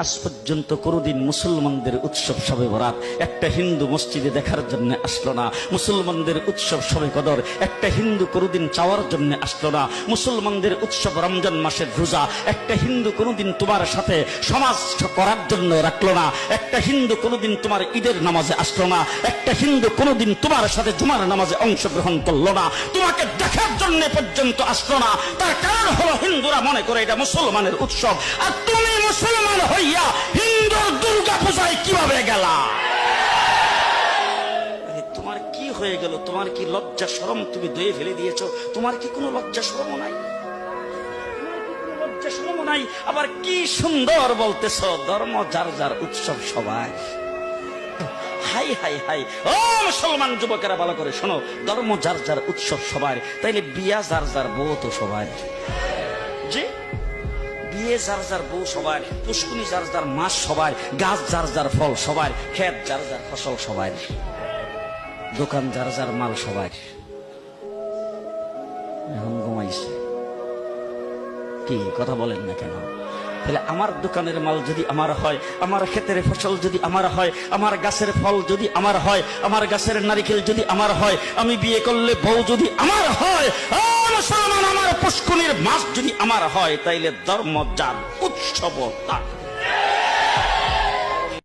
আজ পর্যন্ত কোনোদিন মুসলমানদের উৎসব শবে বরাত একটা হিন্দু মসজিদে দেখার জন্য আসলো না। মুসলমানদের উৎসব শবে কদর একটা হিন্দু কোনোদিন চাওয়ার জন্য আসলো না। মুসলমানদের উৎসব রমজান মাসের রোজা একটা হিন্দু কোনোদিন তোমার সাথে সমাজ করার জন্য রাখলো না। একটা হিন্দু কোনোদিন তোমার ঈদের নামাজে আসলো না। একটা হিন্দু কোনোদিন তোমার সাথে জুমার নামাজে অংশগ্রহণ করলো না। তোমাকে দেখার জন্য পর্যন্ত আসলো না। তার কারণ হলো হিন্দুরা মনে করে এটা মুসলমানের উৎসব, আর তুমি মুসলমান হইয়া হিন্দুর দুর্গা পূজায় কিভাবে গেলা? তোমার কি হয়ে গেল? তোমার কি লজ্জা শরম তুমি ধুয়ে ফেলে দিয়েছো? তোমার কি কোনো লজ্জা শরম নাই? লজ্জা শরম নাই? আবার কি সুন্দর বলতেছ, ধর্ম যার যার উৎসব সবাই। হাই হাই হাই, ও মুসলমান যুবকেরা ভালো করে শোনো, ধর্ম যার যার উৎসব সবার, তাইলে বিয়া যার যার বউ তো সবার। জি, বিয়ে যার যার বউ সবার, পুষ্কুনি যার যার মাস সবার, গাছ যার যার ফল সবার, ক্ষেত যার যার ফসল সবার, দোকান যার যার মাল সবার। এখন ঘুমাইছে কি কথা বলেন না কেন? তাহলে আমার দোকানের মাল যদি আমার হয়, আমার ক্ষেতের ফসল যদি আমার হয়, আমার গাছের ফল যদি আমার হয়, আমার গাছের নারিকেল যদি আমার হয়, আমি বিয়ে করলে বউ যদি আমার হয়, মুসলমান আমার পুষ্কুনির মাছ যদি আমার হয়, তাইলে ধর্ম যার উৎসব তার।